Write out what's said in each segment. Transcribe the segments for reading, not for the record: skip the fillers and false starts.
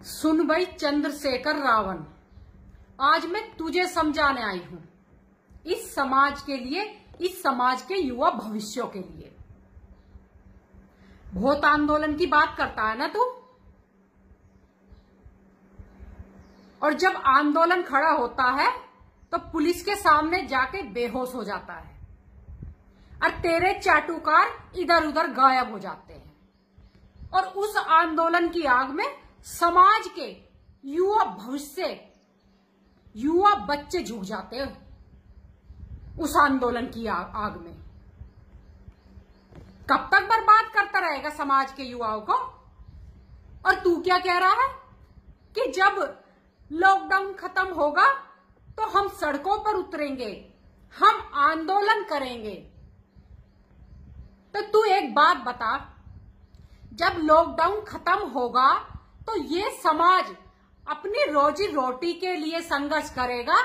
सुन भाई चंद्रशेखर रावण, आज मैं तुझे समझाने आई हूं इस समाज के लिए, इस समाज के युवा भविष्यों के लिए। बहुत आंदोलन की बात करता है ना तू, और जब आंदोलन खड़ा होता है तो पुलिस के सामने जाके बेहोश हो जाता है और तेरे चाटुकार इधर उधर गायब हो जाते हैं। और उस आंदोलन की आग में समाज के युवा भविष्य, युवा बच्चे झुक जाते हैं उस आंदोलन की आग में। कब तक बर्बाद करता रहेगा समाज के युवाओं को? और तू क्या कह रहा है कि जब लॉकडाउन खत्म होगा तो हम सड़कों पर उतरेंगे, हम आंदोलन करेंगे। तो तू एक बात बता, जब लॉकडाउन खत्म होगा तो ये समाज अपनी रोजी रोटी के लिए संघर्ष करेगा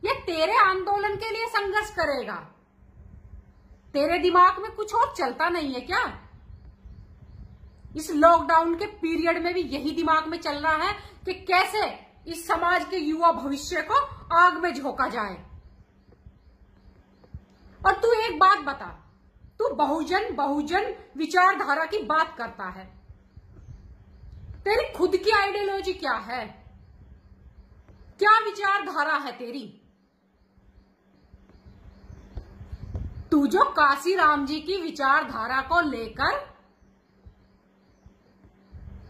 या तेरे आंदोलन के लिए संघर्ष करेगा? तेरे दिमाग में कुछ और चलता नहीं है क्या? इस लॉकडाउन के पीरियड में भी यही दिमाग में चल रहा है कि कैसे इस समाज के युवा भविष्य को आग में झोंका जाए। और तू एक बात बता, तू बहुजन विचारधारा की बात करता है, तेरी खुद की आइडियोलॉजी क्या है? क्या विचारधारा है तेरी? तू जो काशीराम जी की विचारधारा को लेकर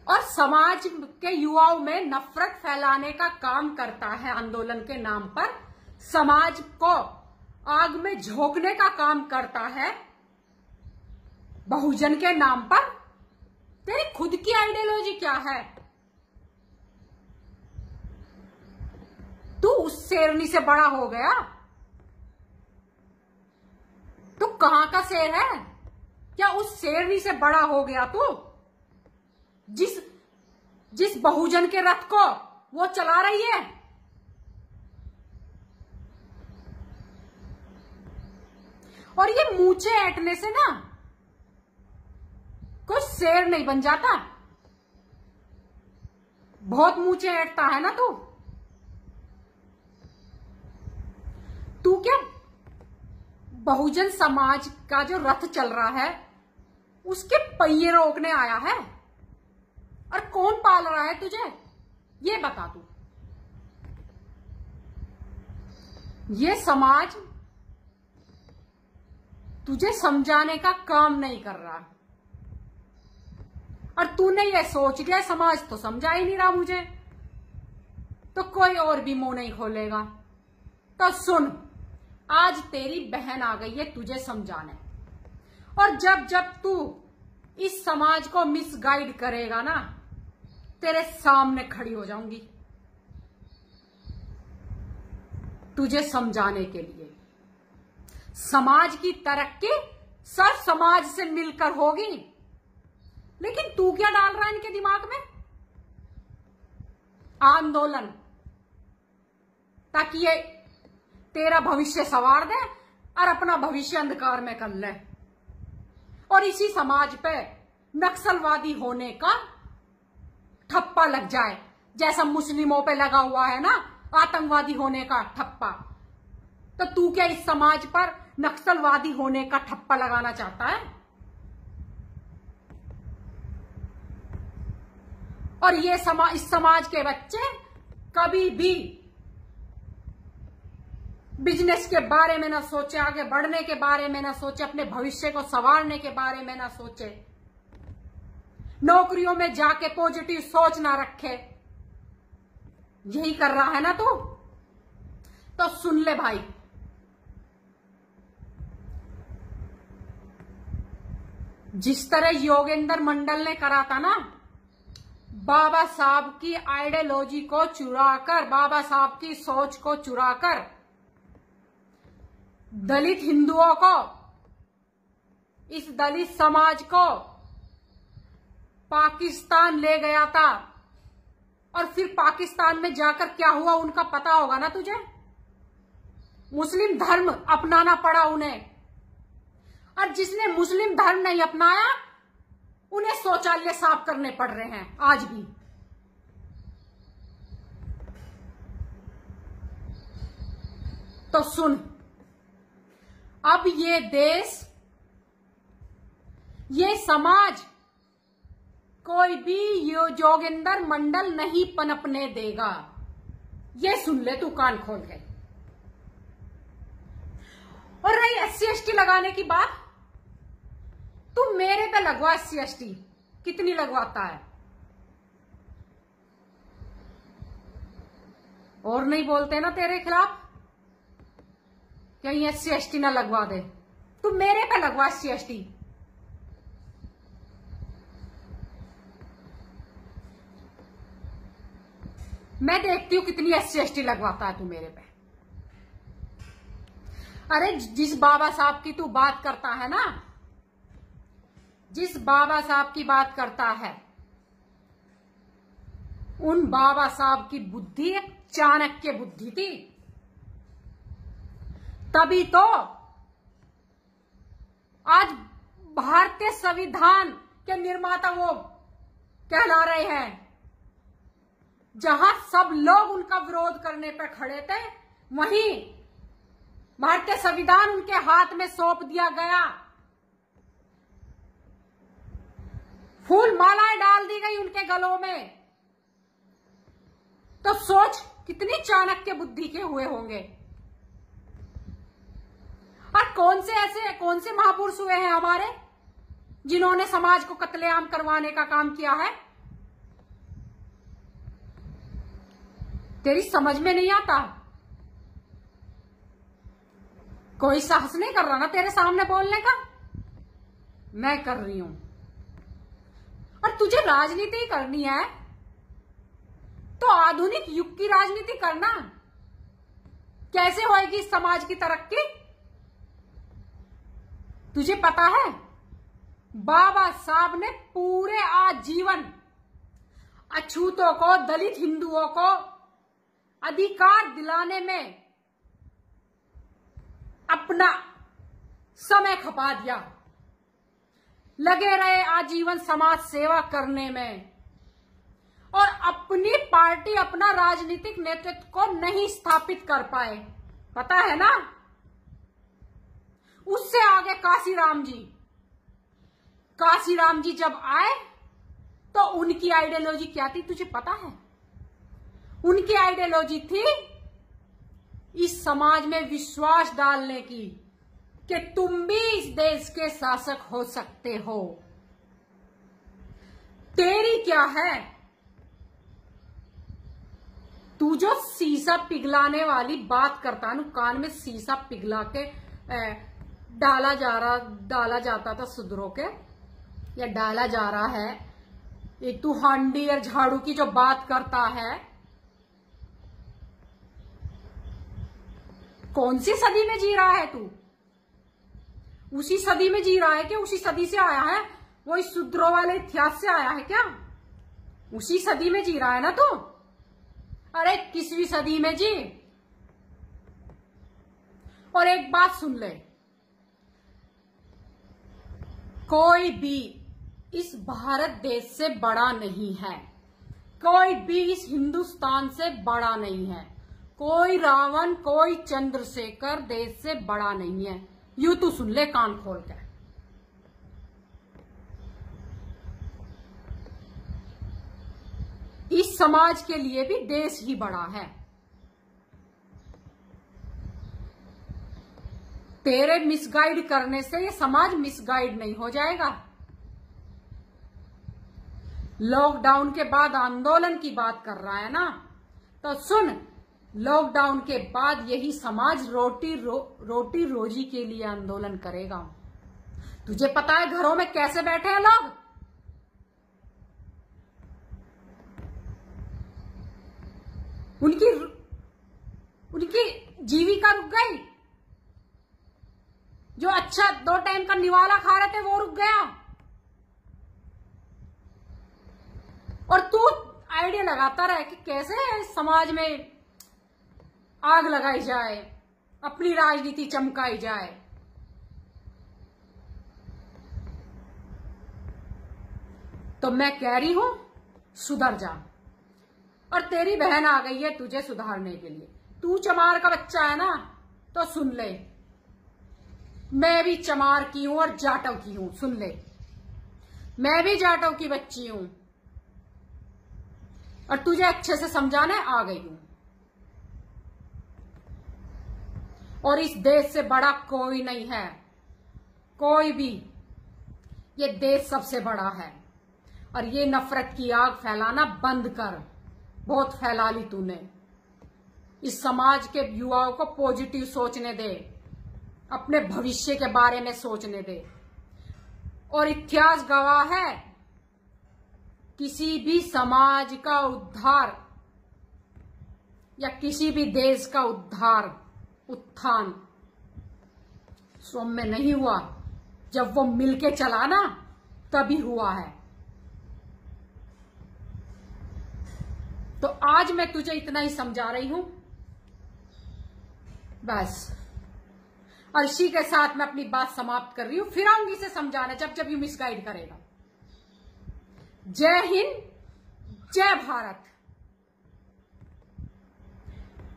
और समाज के युवाओं में नफरत फैलाने का काम करता है, आंदोलन के नाम पर समाज को आग में झोंकने का काम करता है बहुजन के नाम पर, तेरी खुद की आइडियोलॉजी क्या है? तू उस शेरनी से बड़ा हो गया? तू कहां का शेर है? क्या उस शेरनी से बड़ा हो गया तू जिस बहुजन के रथ को वो चला रही है? और ये मूंछें ऐंठने से ना कोई शेर नहीं बन जाता। बहुत मूंछें ऐंठता है ना तू क्या बहुजन समाज का जो रथ चल रहा है उसके पहिए रोकने आया है? और कौन पाल रहा है तुझे, ये बता तू। ये समाज तुझे समझाने का काम नहीं कर रहा, और तूने ये सोच लिया समाज तो समझा ही नहीं रहा मुझे, तो कोई और भी मुंह नहीं खोलेगा। तो सुन, आज तेरी बहन आ गई है तुझे समझाने, और जब जब तू इस समाज को मिसगाइड करेगा ना, तेरे सामने खड़ी हो जाऊंगी तुझे समझाने के लिए। समाज की तरक्की सब समाज से मिलकर होगी, लेकिन तू क्या डाल रहा है इनके दिमाग में? आंदोलन, ताकि ये तेरा भविष्य संवार दे और अपना भविष्य अंधकार में कर ले, और इसी समाज पे नक्सलवादी होने का ठप्पा लग जाए, जैसा मुस्लिमों पे लगा हुआ है ना आतंकवादी होने का ठप्पा। तो तू क्या इस समाज पर नक्सलवादी होने का ठप्पा लगाना चाहता है? और ये इस समाज के बच्चे कभी भी बिजनेस के बारे में ना सोचे, आगे बढ़ने के बारे में ना सोचे, अपने भविष्य को संवारने के बारे में ना सोचे, नौकरियों में जाके पॉजिटिव सोच ना रखे। यही कर रहा है ना तू? तो सुन ले भाई, जिस तरह योगेंद्र मंडल ने करा था ना, बाबा साहब की आइडियोलॉजी को चुराकर, बाबा साहब की सोच को चुराकर दलित हिंदुओं को, इस दलित समाज को पाकिस्तान ले गया था, और फिर पाकिस्तान में जाकर क्या हुआ उनका पता होगा ना तुझे। मुस्लिम धर्म अपनाना पड़ा उन्हें, और जिसने मुस्लिम धर्म नहीं अपनाया उन्हें शौचालय साफ करने पड़ रहे हैं आज भी। तो सुन, अब ये देश, ये समाज कोई भी जोगिंदर मंडल नहीं पनपने देगा। ये सुन ले तू कान खोल के। और रही SC/ST लगाने की बात, तू मेरे पे लगवा SC/ST, कितनी लगवाता है? और नहीं बोलते ना तेरे खिलाफ, कहीं SC/ST ना लगवा दे। तू मेरे पे लगवा SC/ST। मैं देखती हूं कितनी SC/ST लगवाता है तू मेरे पे। अरे जिस बाबा साहब की तू बात करता है ना, जिस बाबा साहब की बात करता है, उन बाबा साहब की बुद्धि एक चाणक्य बुद्धि थी। तभी तो आज भारतीय संविधान के निर्माता वो कहला रहे हैं। जहां सब लोग उनका विरोध करने पर खड़े थे, वहीं भारतीय संविधान उनके हाथ में सौंप दिया गया, फूल मालाएं डाल दी गई उनके गलों में। तो सोच कितनी चाणक्य बुद्धि के हुए होंगे। और कौन से महापुरुष हुए हैं हमारे, जिन्होंने समाज को कत्लेआम करवाने का काम किया है? तेरी समझ में नहीं आता? कोई साहस नहीं कर रहा ना तेरे सामने बोलने का? मैं कर रही हूं। और तुझे राजनीति करनी है तो आधुनिक युग की राजनीति करना। कैसे होएगी इस समाज की तरक्की? तुझे पता है, बाबा साहब ने पूरे आजीवन अछूतों को, दलित हिंदुओं को अधिकार दिलाने में अपना समय खपा दिया, लगे रहे आजीवन समाज सेवा करने में, और अपनी पार्टी, अपना राजनीतिक नेतृत्व को नहीं स्थापित कर पाए। पता है ना? उससे आगे काशीराम जी जब आए तो उनकी आइडियोलॉजी क्या थी तुझे पता है? उनकी आइडियोलॉजी थी इस समाज में विश्वास डालने की कि तुम भी इस देश के शासक हो सकते हो। तेरी क्या है? तू जो शीशा पिघलाने वाली बात करता है ना, कान में शीशा पिघला के डाला जाता था सुधरो के, या डाला जा रहा है। एक तू हांडी और झाड़ू की जो बात करता है, कौन सी सदी में जी रहा है तू? उसी सदी में जी रहा है कि उसी सदी से आया है? वो इस सुधरो वाले इतिहास से आया है क्या? उसी सदी में जी रहा है ना तू? अरे 21वीं सदी में जी। और एक बात सुन ले, कोई भी इस भारत देश से बड़ा नहीं है, कोई भी इस हिंदुस्तान से बड़ा नहीं है, कोई रावण, कोई चंद्रशेखर देश से बड़ा नहीं है। यूं तू सुन ले कान खोल कर। इस समाज के लिए भी देश ही बड़ा है। तेरे मिसगाइड करने से ये समाज मिसगाइड नहीं हो जाएगा। लॉकडाउन के बाद आंदोलन की बात कर रहा है ना, तो सुन, लॉकडाउन के बाद यही समाज रोटी रोजी के लिए आंदोलन करेगा। तुझे पता है घरों में कैसे बैठे हैं लोग? उनकी जीविका रुक गई। जो अच्छा 2 टाइम का निवाला खा रहे थे वो रुक गया। और तू आइडिया लगाता रहे कि कैसे समाज में आग लगाई जाए, अपनी राजनीति चमकाई जाए। तो मैं कह रही हूं सुधर जा। और तेरी बहन आ गई है तुझे सुधारने के लिए। तू चमार का बच्चा है ना, तो सुन ले, मैं भी चमार की हूं और जाटव की हूं। सुन ले, मैं भी जाटव की बच्ची हूं और तुझे अच्छे से समझाने आ गई हूं। और इस देश से बड़ा कोई नहीं है, कोई भी। ये देश सबसे बड़ा है। और ये नफरत की आग फैलाना बंद कर, बहुत फैला ली तूने। इस समाज के युवाओं को पॉजिटिव सोचने दे, अपने भविष्य के बारे में सोचने दे। और इतिहास गवाह है, किसी भी समाज का उद्धार या किसी भी देश का उत्थान स्वयं में नहीं हुआ, जब वो मिलके चला ना तभी हुआ है। तो आज मैं तुझे इतना ही समझा रही हूं बस। और इसी के साथ मैं अपनी बात समाप्त कर रही हूं। फिर आऊंगी इसे समझाने जब जब यू मिसगाइड करेगा। जय हिंद, जय भारत।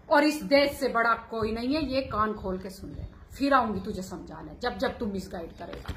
और इस देश से बड़ा कोई नहीं है, ये कान खोल के सुन लेना। फिर आऊंगी तुझे समझाने जब जब तू मिसगाइड करेगा।